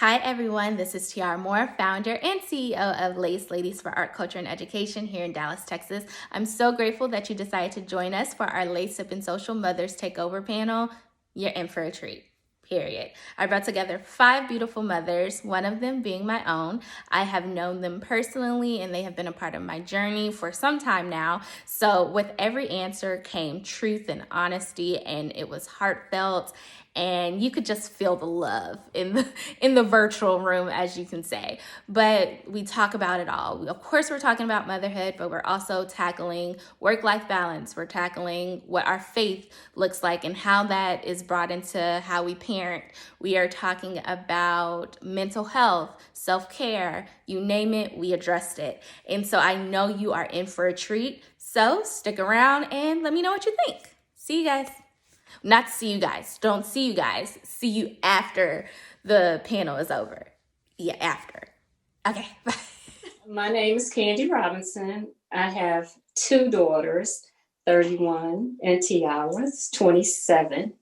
Hi everyone, this is Tiara Moore, founder and CEO of Lace Ladies for Art, Culture, and Education here in Dallas, Texas. I'm so grateful that you decided to join us for our Lace Up and Social Mothers Takeover panel. You're in for a treat. Period. I brought together 5 beautiful mothers, one of them being my own. I have known them personally and they have been a part of my journey for some time now. So with every answer came truth and honesty, and it was heartfelt, and you could just feel the love in the virtual room, as you can say. But we talk about it all. Of course, we're talking about motherhood, but we're also tackling work-life balance. We're tackling what our faith looks like and how that is brought into how we parent. We are talking about mental health, self-care, you name it, we addressed it. And so I know you are in for a treat. So stick around and let me know what you think. See you guys. Not see you guys. Don't see you guys. See you after the panel is over. Yeah, after. Okay, bye. My name is Candy Robinson. I have 2 daughters, 31, and Tiara's 27.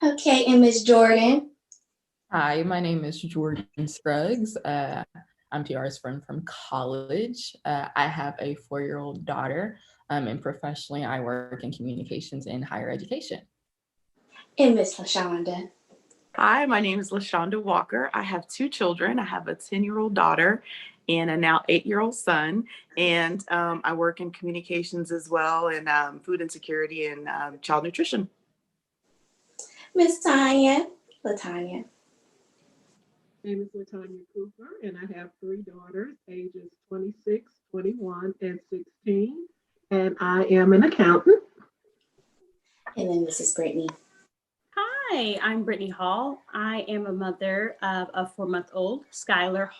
Okay, and Miss Jordan. Hi, my name is Jordan Scruggs. I'm Tiara's friend from college. I have a 4-year-old daughter, and professionally, I work in communications in higher education. And Miss LaShonda. Hi, my name is LaShonda Walker. I have 2 children. I have a 10-year-old daughter and a now 8-year-old son. And I work in communications as well, and food insecurity and child nutrition. Miss Tanya. LaTanya. My name is LaTanya Cooper, and I have 3 daughters, ages 26, 21, and 16. And I am an accountant. And then Mrs. Brittany. Hi, I'm Brittany Hall. I am a mother of a 4-month-old, Skylar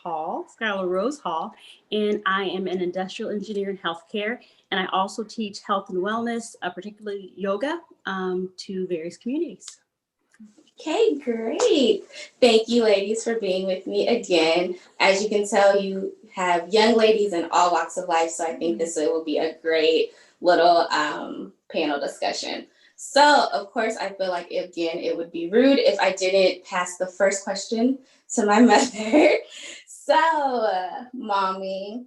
Rose Hall, and I am an industrial engineer in healthcare. And I also teach health and wellness, particularly yoga, to various communities. Okay, great. Thank you, ladies, for being with me again. As you can tell, you have young ladies in all walks of life, so I think this will be a great little panel discussion. So, of course, I feel like, again, it would be rude if I didn't pass the first question to my mother. So, Mommy,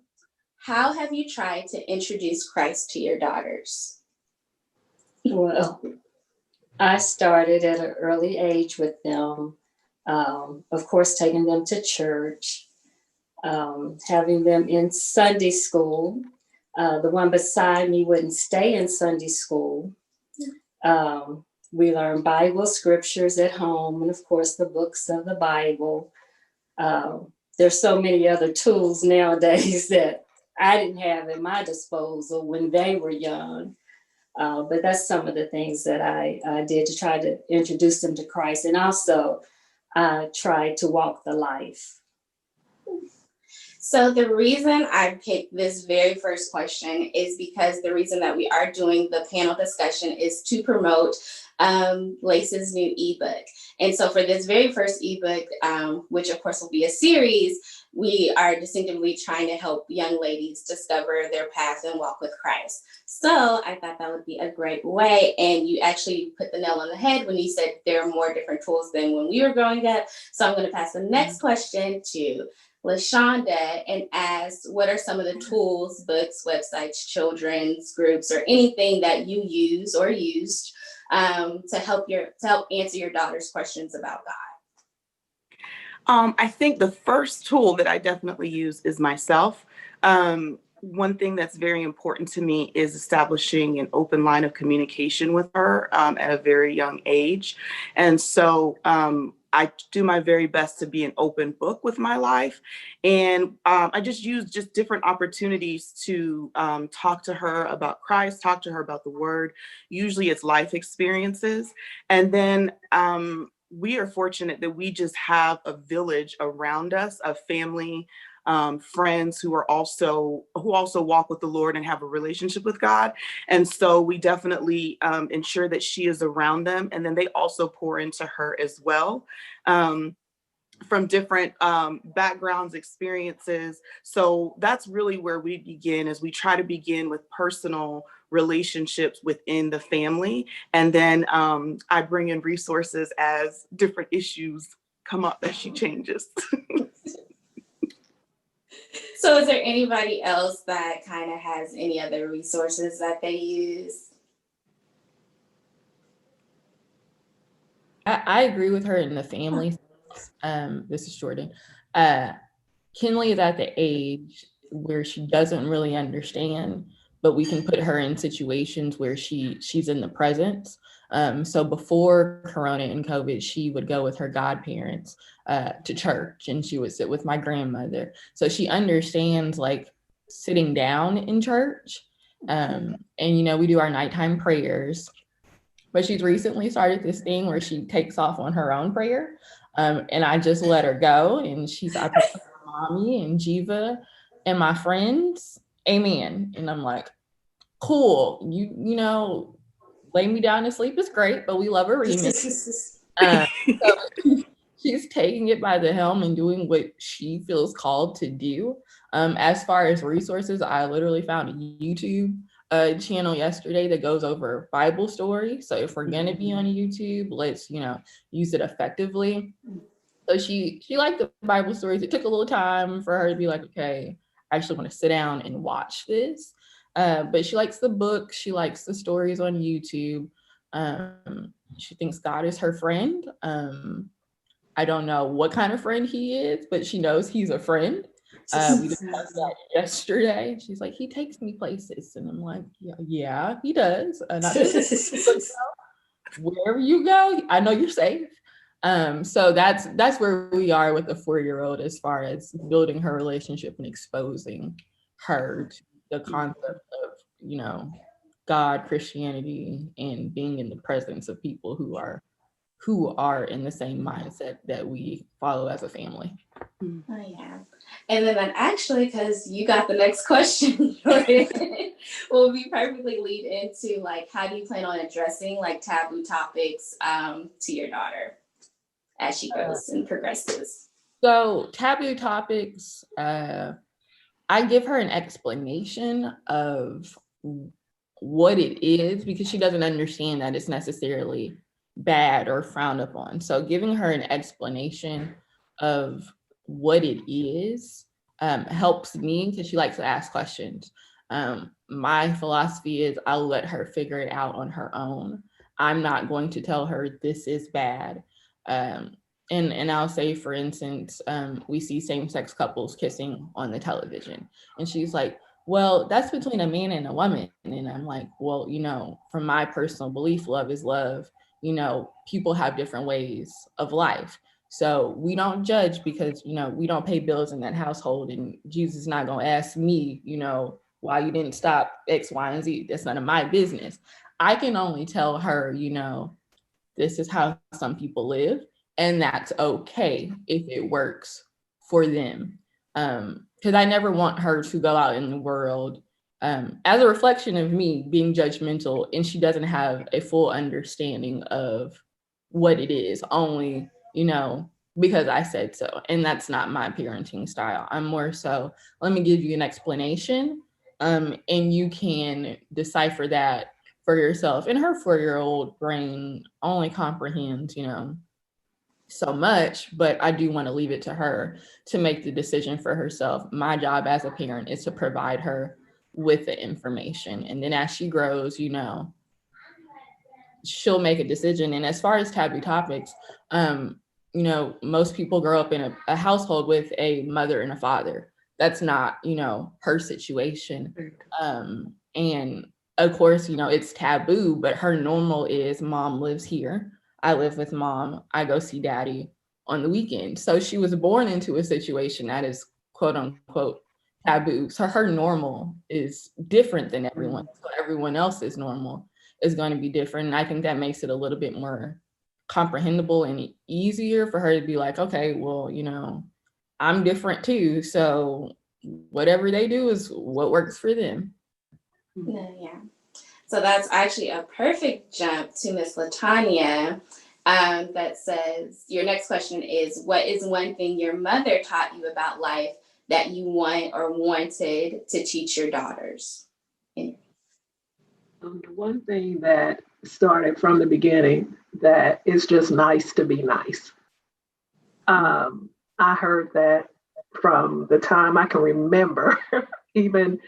how have you tried to introduce Christ to your daughters? Well, I started at an early age with them. Of course, taking them to church, having them in Sunday school. The one beside me wouldn't stay in Sunday school. We learned Bible scriptures at home, and of course the books of the Bible. There's so many other tools nowadays that I didn't have at my disposal when they were young. But that's some of the things that I did to try to introduce them to Christ. And also tried to walk the life. So the reason I picked this very first question is because the reason that we are doing the panel discussion is to promote Lace's new ebook. And so for this very first ebook, which of course will be a series, we are distinctively trying to help young ladies discover their path and walk with Christ. So I thought that would be a great way. And you actually put the nail on the head when you said there are more different tools than when we were growing up. So I'm going to pass the next question to LaShonda and ask, what are some of the tools, books, websites, children's groups, or anything that you use or used to help answer your daughter's questions about God? I think the first tool that I definitely use is myself. One thing that's very important to me is establishing an open line of communication with her at a very young age. And so I do my very best to be an open book with my life. And I just use different opportunities to talk to her about Christ, talk to her about the word. Usually it's life experiences. And then we are fortunate that we just have a village around us, a family, friends who also walk with the Lord and have a relationship with God. And so we definitely ensure that she is around them. And then they also pour into her as well. From different backgrounds, experiences. So that's really where we begin, is we try to begin with personal relationships within the family. And then I bring in resources as different issues come up as she changes. So is there anybody else that kind of has any other resources that they use? I agree with her in the family. This is Jordan. Kinley is at the age where she doesn't really understand, but we can put her in situations where she's in the presence. So before Corona and COVID, she would go with her godparents to church, and she would sit with my grandmother. So she understands like sitting down in church. And we do our nighttime prayers. But she's recently started this thing where she takes off on her own prayer. And I just let her go. And I pray for mommy and Jiva and my friends. Amen. And I'm like, cool. You lay me down to sleep is great, but we love a remix. So she's taking it by the helm and doing what she feels called to do. As far as resources, I literally found a YouTube channel yesterday that goes over Bible stories. So if we're gonna be on YouTube, let's use it effectively. So she liked the Bible stories. It took a little time for her to be like, okay, I actually want to sit down and watch this. But she likes the book. She likes the stories on YouTube. She thinks God is her friend. I don't know what kind of friend he is, but she knows he's a friend. We discussed that yesterday. She's like, he takes me places. And I'm like, yeah, he does. Not just wherever you go, I know you're safe. So that's where we are with the 4-year-old as far as building her relationship and exposing her to the concept of, God, Christianity, and being in the presence of people who are in the same mindset that we follow as a family. Oh, yeah. And then actually, because you got the next question, will be perfectly lead into like, how do you plan on addressing like taboo topics to your daughter as she grows and progresses? So taboo topics, I give her an explanation of what it is because she doesn't understand that it's necessarily bad or frowned upon. So giving her an explanation of what it is helps me because she likes to ask questions. My philosophy is I'll let her figure it out on her own. I'm not going to tell her this is bad. And I'll say, for instance, we see same-sex couples kissing on the television. And she's like, well, that's between a man and a woman. And I'm like, well, from my personal belief, love is love. People have different ways of life. So we don't judge because, we don't pay bills in that household. And Jesus is not going to ask me, why you didn't stop X, Y, and Z. That's none of my business. I can only tell her, this is how some people live. And that's okay if it works for them. Because I never want her to go out in the world as a reflection of me being judgmental, and she doesn't have a full understanding of what it is, only, because I said so. And that's not my parenting style. I'm more so, let me give you an explanation, and you can decipher that for yourself. And her 4-year-old brain only comprehends, so much, but I do want to leave it to her to make the decision for herself. My job as a parent is to provide her with the information. And then as she grows, she'll make a decision. And as far as taboo topics, most people grow up in a household with a mother and a father. That's not, her situation. And of course, it's taboo, but her normal is mom lives here. I live with mom. I go see daddy on the weekend. So she was born into a situation that is quote unquote taboo. So her normal is different than everyone. So everyone else's normal is going to be different. And I think that makes it a little bit more comprehensible and easier for her to be like, okay, well, I'm different too. So whatever they do is what works for them. Yeah. So that's actually a perfect jump to Miss Latanya. That says, your next question is, what is one thing your mother taught you about life that you want or wanted to teach your daughters? The one thing that started from the beginning, that it's just nice to be nice. I heard that from the time I can remember, even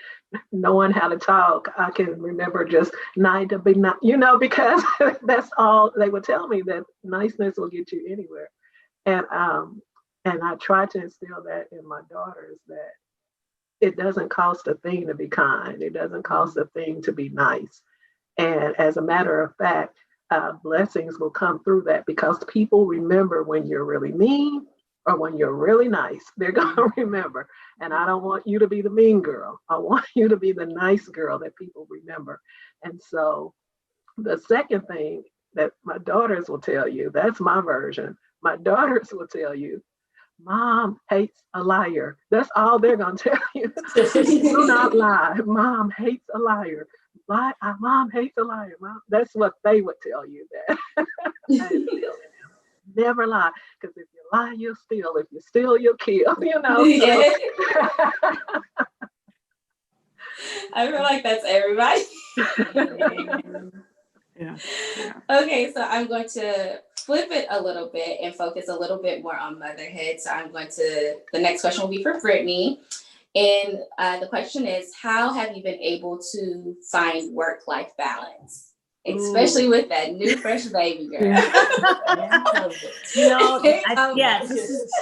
knowing how to talk, I can remember just nice to be nice, because that's all they would tell me, that niceness will get you anywhere. And I try to instill that in my daughters, that it doesn't cost a thing to be kind. It doesn't cost a thing to be nice. And as a matter of fact, blessings will come through that, because people remember when you're really mean or when you're really nice. They're going to remember. And I don't want you to be the mean girl. I want you to be the nice girl that people remember. And so the second thing that my daughters will tell you, that's my version. My daughters will tell you, Mom hates a liar. That's all they're going to tell you. Do not lie. Mom hates a liar. Mom hates a liar. Mom. That's what they would tell you. That never lie, because if you lie, you'll steal. If you steal, you'll kill. Yeah. I feel like that's everybody. Yeah. Okay, so I'm going to flip it a little bit and focus a little bit more on motherhood. So the next question will be for Brittany. And the question is, how have you been able to find work-life balance? Especially with that new fresh baby girl. Yes, this is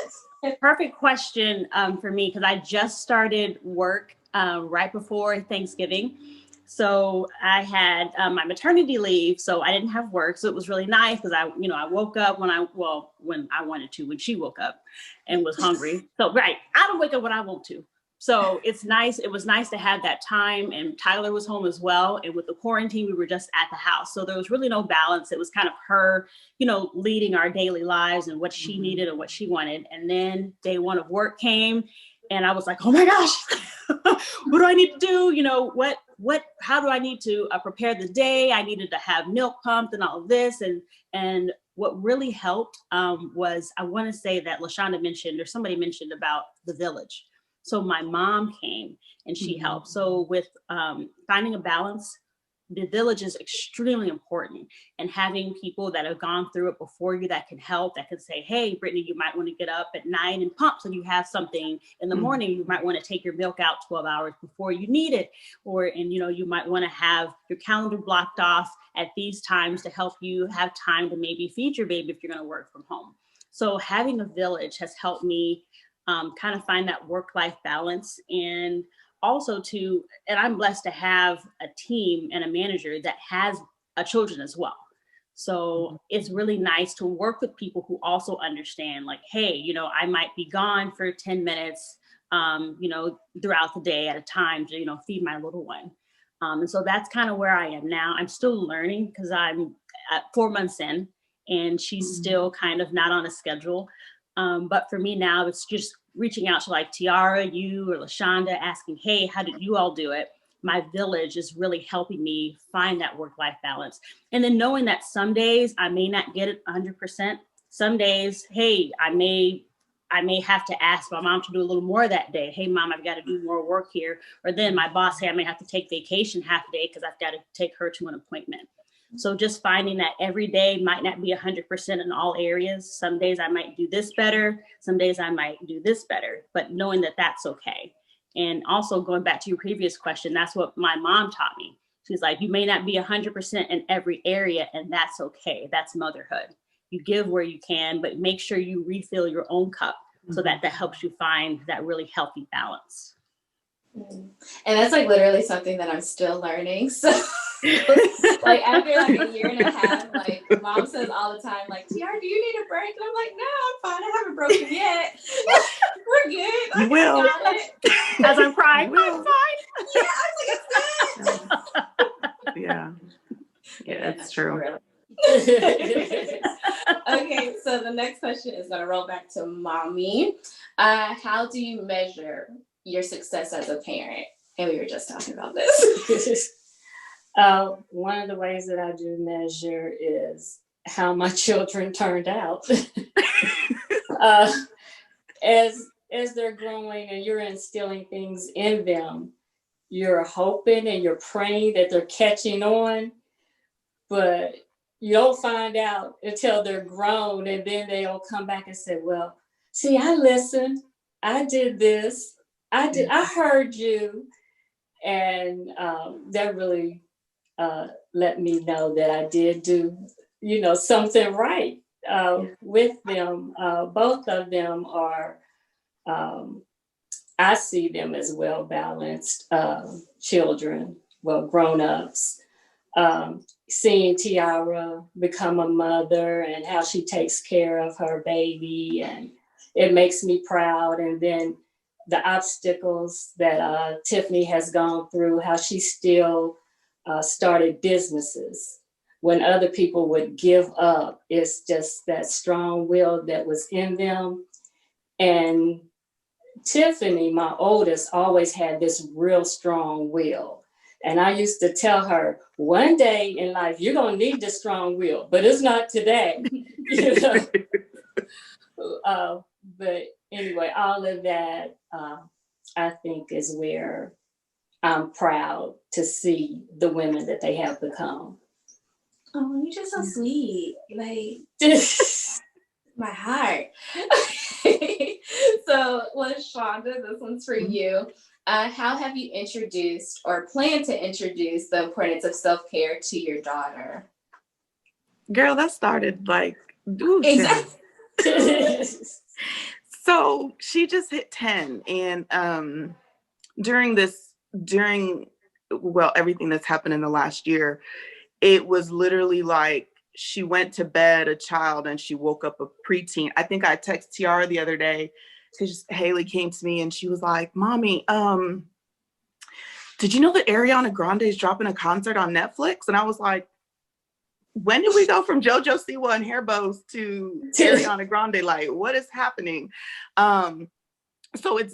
a perfect question for me, because I just started work right before Thanksgiving. So I had my maternity leave, so I didn't have work. So it was really nice, because I woke up when I wanted to, when she woke up and was hungry. So I don't wake up when I want to. So it's nice. It was nice to have that time, and Tyler was home as well. And with the quarantine, we were just at the house. So there was really no balance. It was kind of her, leading our daily lives and what she needed and what she wanted. And then day one of work came, and I was like, oh my gosh, what do I need to do? How do I need to prepare the day? I needed to have milk pumped and all of this. And what really helped was, I want to say that LaShonda mentioned, or somebody mentioned, about the village. So my mom came and she helped. So with finding a balance, the village is extremely important, and having people that have gone through it before you that can help, that can say, hey, Brittany, you might want to get up at 9 and pump, so you have something in the morning. You might want to take your milk out 12 hours before you need it. You might want to have your calendar blocked off at these times to help you have time to maybe feed your baby if you're going to work from home. So having a village has helped me kind of find that work-life balance, and also and I'm blessed to have a team and a manager that has children as well. So it's really nice to work with people who also understand, like, hey, I might be gone for 10 minutes, throughout the day at a time to, feed my little one. And so that's kind of where I am now. I'm still learning, because I'm at 4 months in, and she's still kind of not on a schedule. But for me now, it's just reaching out to like Tiara, you, or LaShonda, asking, hey, how did you all do it? My village is really helping me find that work-life balance. And then knowing that some days I may not get it 100%. Some days, hey, I may have to ask my mom to do a little more that day. Hey, Mom, I've got to do more work here. Or then my boss, hey, I may have to take vacation half a day because I've got to take her to an appointment. So just finding that every day might not be 100% in all areas. Some days I might do this better. Some days I might do this better, but knowing that that's okay. And also going back to your previous question, that's what my mom taught me. She's like, you may not be 100% in every area, and that's okay. That's motherhood. You give where you can, but make sure you refill your own cup so that helps you find that really healthy balance. And that's like literally something that I'm still learning. So like after like a year and a half, like Mom says all the time, like, Tiara, do you need a break? And I'm like, no, I'm fine. I haven't broken yet. We're good. You will. As I'm crying, I'm fine. Yeah, I was like, it's good. Yeah, that's true. Okay, so the next question is going to roll back to Mommy. How do you measure your success as a parent? And we were just talking about this. One of the ways that I do measure is how my children turned out. As they're growing and you're instilling things in them, you're hoping and you're praying that they're catching on, but you don't find out until they're grown, and then they'll come back and say, well, see, I listened. I did this. I heard you. And that really let me know that I did do, something right with them. Both of them are, um, I see them as well balanced children, well, grown ups. Seeing Tiara become a mother and how she takes care of her baby, and it makes me proud. And then the obstacles that Tiffany has gone through, how she still started businesses when other people would give up. It's just that strong will that was in them. And Tiffany, my oldest, always had this real strong will. And I used to tell her, one day in life, you're going to need this strong will, but it's not today. But anyway, all of that, I think, is where I'm proud to see the women that they have become. Oh, you're just so sweet. Like, my heart. So, well, Shonda, this one's for you. How have you introduced or plan to introduce the importance of self-care to your daughter? Girl, that started like, ooh, Exactly. So she just hit 10. And during everything that's happened in the last year, it was literally like she went to bed a child and she woke up a preteen. I think I texted Tiara the other day because Haley came to me and she was like, Mommy, did you know that Ariana Grande is dropping a concert on Netflix? And I was like, when did we go from JoJo Siwa and Hair Bows to Ariana Grande? Like, what is happening? So it's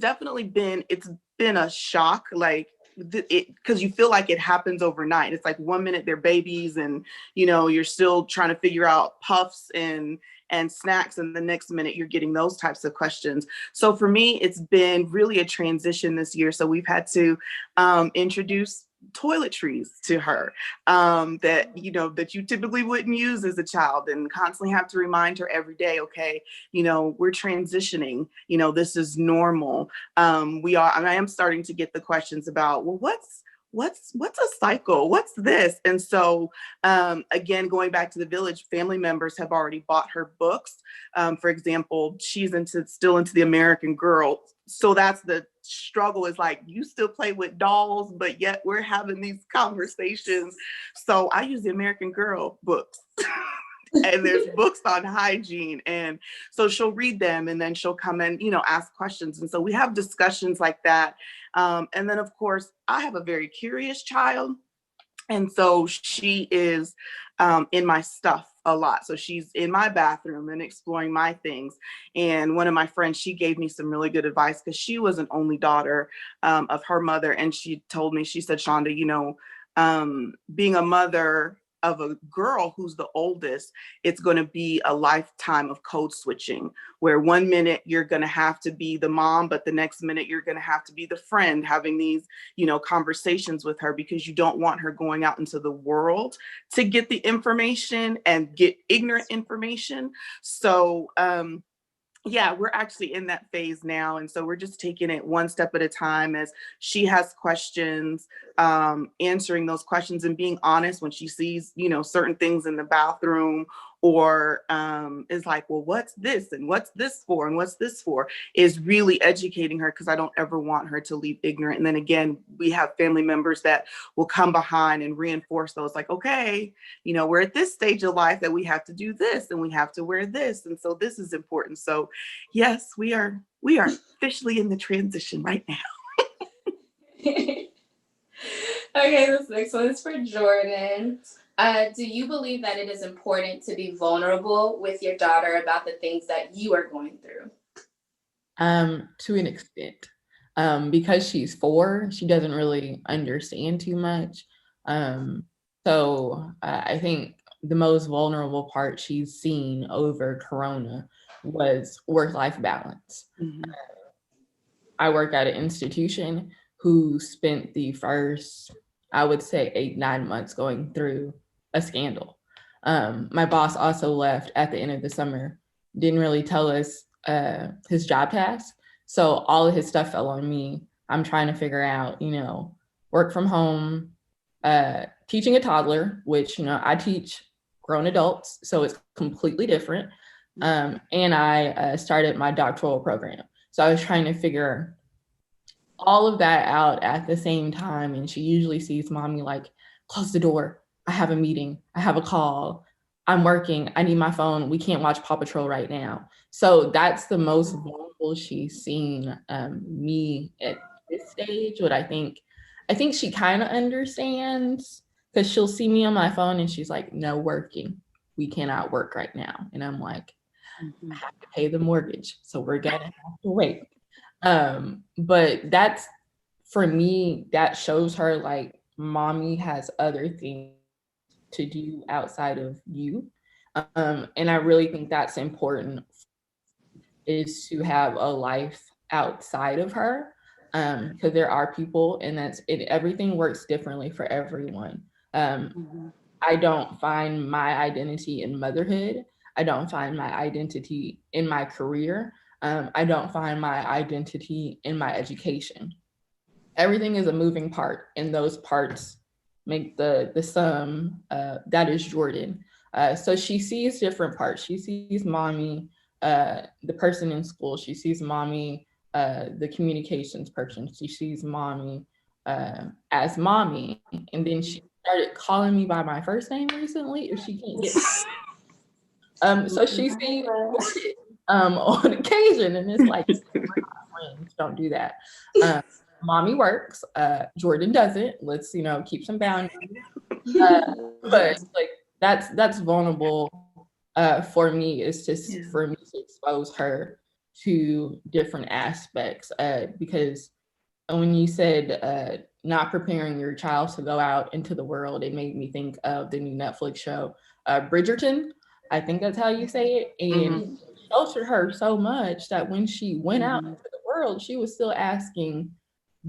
been a shock, like, because you feel like it happens overnight. It's like 1 minute they're babies and you're still trying to figure out puffs and snacks, and the next minute you're getting those types of questions. So for me, it's been really a transition this year. So we've had to introduce toiletries to her that you typically wouldn't use as a child, and constantly have to remind her every day, okay, we're transitioning, this is normal. I am starting to get the questions about, well, what's a cycle? What's this? And so again, going back to the village, family members have already bought her books. For example, she's still into the American Girl. So that's the struggle, is like, you still play with dolls, but yet we're having these conversations. So I use the American Girl books. And there's books on hygiene. And so she'll read them and then she'll come and, ask questions. And so we have discussions like that. And then, of course, I have a very curious child. And so she is in my stuff a lot. So she's in my bathroom and exploring my things. And one of my friends, she gave me some really good advice because she was an only daughter of her mother. And she told me, she said, Shonda, being a mother of a girl who's the oldest, it's going to be a lifetime of code switching, where 1 minute you're going to have to be the mom, but the next minute you're going to have to be the friend, having these, conversations with her, because you don't want her going out into the world to get the information and get ignorant information. So, yeah, we're actually in that phase now. And so we're just taking it one step at a time as she has questions, answering those questions and being honest when she sees, certain things in the bathroom, or is like, well, what's this? And what's this for? And what's this for? Is really educating her, because I don't ever want her to leave ignorant. And then again, we have family members that will come behind and reinforce those, like, okay, we're at this stage of life that we have to do this and we have to wear this. And so this is important. So yes, we are officially in the transition right now. Okay, this next one is for Jordan. Do you believe that it is important to be vulnerable with your daughter about the things that you are going through? To an extent. Because she's 4, she doesn't really understand too much. So I think the most vulnerable part she's seen over Corona was work-life balance. Mm-hmm. I work at an institution who spent the first, I would say, 8-9 months going through a scandal. My boss also left at the end of the summer, didn't really tell us his job tasks. So all of his stuff fell on me. I'm trying to figure out, work from home, teaching a toddler, which, I teach grown adults, so it's completely different. And I started my doctoral program. So I was trying to figure all of that out at the same time. And she usually sees mommy like, close the door. I have a meeting. I have a call. I'm working. I need my phone. We can't watch Paw Patrol right now. So that's the most vulnerable she's seen me at this stage. What I think she kind of understands, because she'll see me on my phone and she's like, no working. We cannot work right now. And I'm like, I have to pay the mortgage. So we're going to have to wait. But that's, for me, that shows her like mommy has other things to do outside of you. And I really think that's important, is to have a life outside of her. Because there are people, and everything works differently for everyone. I don't find my identity in motherhood. I don't find my identity in my career. I don't find my identity in my education. Everything is a moving part, and those parts make the sum. That is Jordan. So she sees different parts. She sees mommy, the person in school. She sees mommy, the communications person. She sees mommy as mommy. And then she started calling me by my first name recently if she can't get so she sees on occasion, and it's like, friends, don't do that. Mommy works, Jordan doesn't. Let's keep some boundaries. But like that's vulnerable for me, is just for me to expose her to different aspects, because when you said not preparing your child to go out into the world, it made me think of the new Netflix show, Bridgerton. I think that's how you say it. And it sheltered her so much that when she went out into the world, she was still asking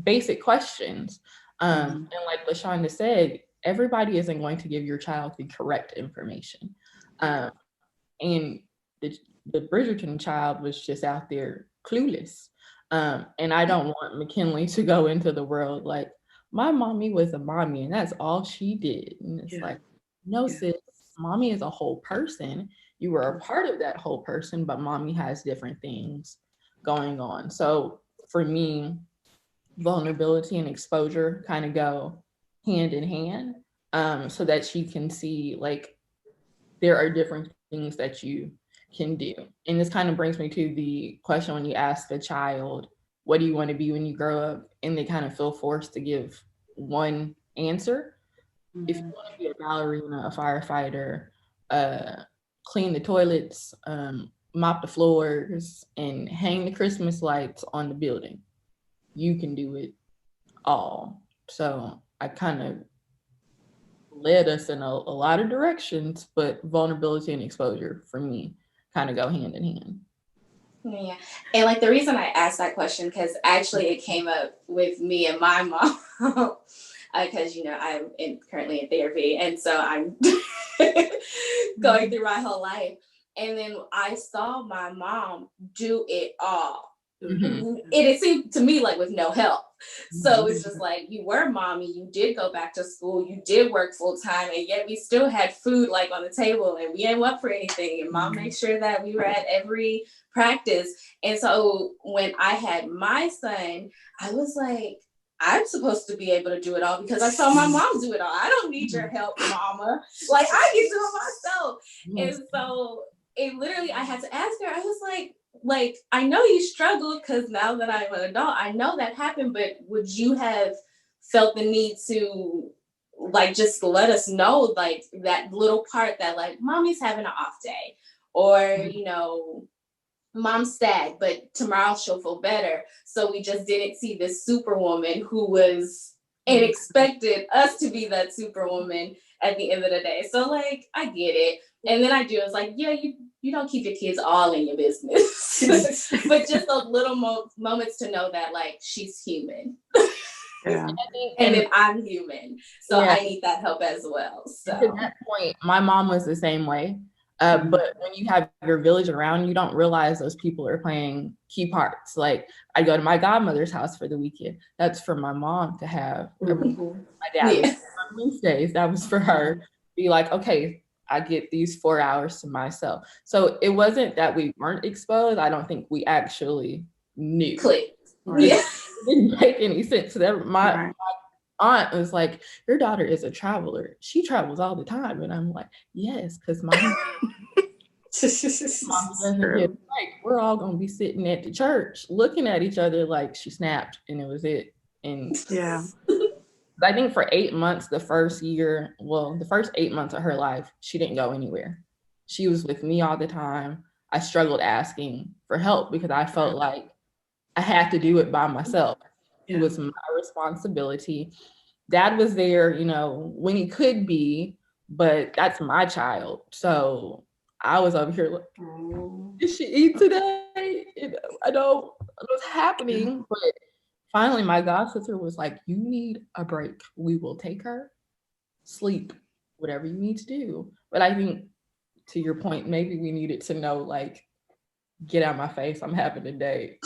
basic questions. And like LaShonda said, everybody isn't going to give your child the correct information. And the Bridgerton child was just out there clueless. And I don't want McKinley to go into the world like, my mommy was a mommy and that's all she did. And it's like, no, sis, mommy is a whole person. You were a part of that whole person, but mommy has different things going on. So for me, vulnerability and exposure kind of go hand in hand, so that she can see like there are different things that you can do. And this kind of brings me to the question when you ask a child, what do you want to be when you grow up? And they kind of feel forced to give one answer. If you want to be a ballerina, a firefighter, clean the toilets, mop the floors, and hang the Christmas lights on the building, you can do it all. So I kind of led us in a lot of directions, but vulnerability and exposure for me kind of go hand in hand. Yeah. And like the reason I asked that question, because actually it came up with me and my mom, because, I'm currently in therapy. And so I'm going through my whole life. And then I saw my mom do it all. And it seemed to me like with no help. So it's just like, you were mommy, you did go back to school, you did work full time, and yet we still had food like on the table and we didn't want for anything. And mom made sure that we were at every practice. And so when I had my son, I was like, I'm supposed to be able to do it all because I saw my mom do it all. I don't need your help, mama. Like, I can do it myself. And so it literally, I had to ask her, I was like, I know you struggled because now that I'm an adult, I know that happened, but would you have felt the need to like just let us know, like that little part that like mommy's having an off day, or mom's sad, but tomorrow she'll feel better. So we just didn't see this superwoman who was and expected us to be that superwoman at the end of the day. So like, I get it. And then I do, it's like, yeah, you don't keep your kids all in your business, but just those little moments to know that like, she's human. Yeah. And then I'm human. So I need that help as well. So to that point, my mom was the same way. But when you have your village around, you don't realize those people are playing key parts. Like I go to my godmother's house for the weekend. That's for my mom to have. Mhm. My dad was Yeah. on Wednesdays. That was for her. Be like, okay, I get these 4 hours to myself. So it wasn't that we weren't exposed. I don't think we actually knew. Click. Right. Yeah. It didn't make any sense. That my Right. aunt was like, your daughter is a traveler. She travels all the time. And I'm like, yes, because mommy doesn't True. get like we're all gonna be sitting at the church looking at each other like she snapped and it was it. And Yeah. I think for 8 months, the first 8 months of her life, she didn't go anywhere. She was with me all the time. I struggled asking for help because I felt like I had to do it by myself. It was my responsibility. Dad was there, when he could be, but that's my child. So I was over here like, did she eat today? I don't know what's happening, but finally my god sister was like, you need a break. We will take her, sleep, whatever you need to do. But I think to your point, maybe we needed to know, like, get out my face. I'm having a day.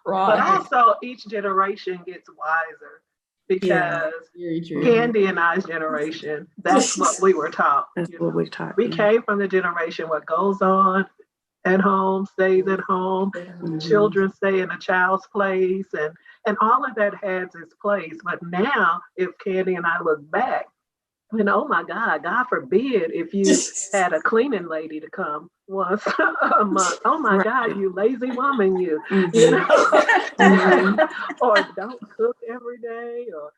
But also each generation gets wiser because Very true. Candy and I's generation, that's what we were taught. That's what we taught. We came from the generation what goes on at home stays at home. Children stay in a child's place, and all of that has its place. But now, if Candy and I look back, oh my God forbid if you had a cleaning lady to come once a month. Oh my God, you lazy woman, you know, or don't cook every day, or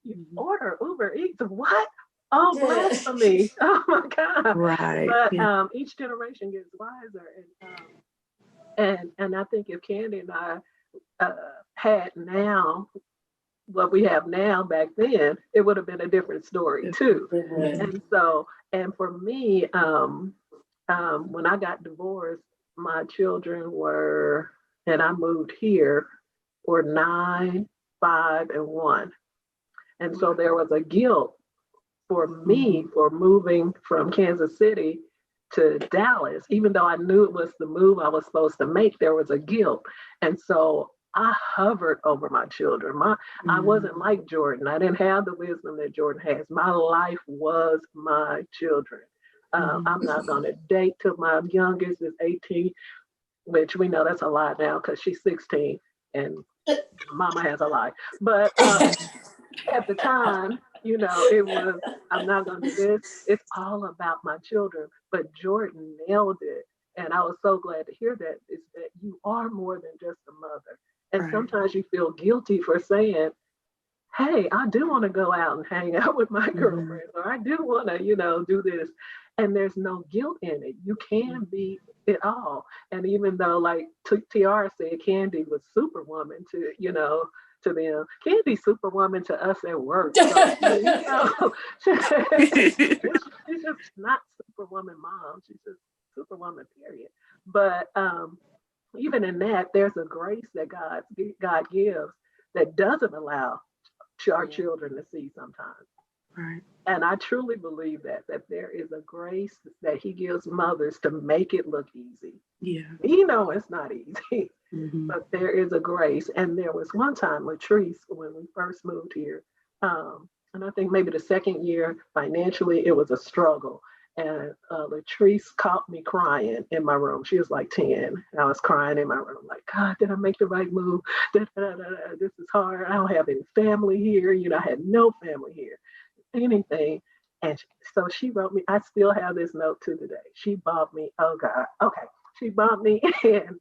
you order Uber Eats. What? Oh, blasphemy. Oh my God. Right. But each generation gets wiser. And I think if Candy and I had now what we have now back then, it would have been a different story too. And so, and for me, when I got divorced, my children were, and I moved here, were 9, 5, and 1. And so there was a guilt for me for moving from Kansas City to Dallas, even though I knew it was the move I was supposed to make, there was a guilt. And so I hovered over my children. I wasn't like Jordan. I didn't have the wisdom that Jordan has. My life was my children. I'm not going to date till my youngest is 18, which we know that's a lie now because she's 16 and mama has a lie. But at the time, it was, I'm not going to do this. It's all about my children. But Jordan nailed it. And I was so glad to hear that, is that you are more than just a mother. And sometimes you feel guilty for saying, hey, I do want to go out and hang out with my girlfriends, or I do want to, do this. And there's no guilt in it. You can be it all. And even though, like Tiara said, Candy was Superwoman to, to them. Candy's Superwoman to us at work. So, she's just not Superwoman mom. She's just Superwoman, period. But even in that, there's a grace that God gives that doesn't allow our children to see sometimes. Right. And I truly believe that there is a grace that he gives mothers to make it look easy. Yeah. We know it's not easy, but there is a grace. And there was one time, Latrice, when we first moved here, and I think maybe the second year financially, it was a struggle. And Latrice caught me crying in my room. She was like 10. And I was crying in my room, like, God, did I make the right move? This is hard. I don't have any family here. I had no family here, anything. And so she wrote me, I still have this note to today. She bought me, oh God, okay. She bought me in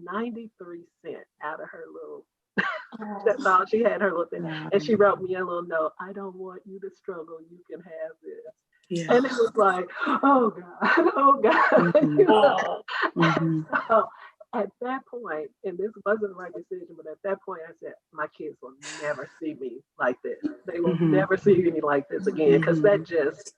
93 cents out of her little, that's all she had, her little thing. And she wrote me a little note, I don't want you to struggle. You can have this. Yeah. And it was like, oh God, oh God. So at that point, and this wasn't the right decision, but at that point I said, my kids will never see me like this. They will never see me like this again, because that just,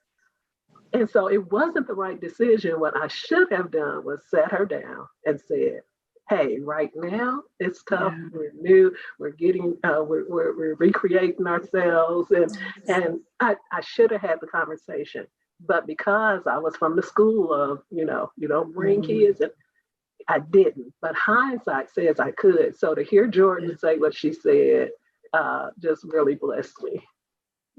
and so it wasn't the right decision. What I should have done was set her down and said, hey, right now it's tough. Yeah. We're new. We're getting. We're recreating ourselves, and I should have had the conversation. But because I was from the school of, you don't bring kids, and I didn't. But hindsight says I could. So to hear Jordan say what she said just really blessed me.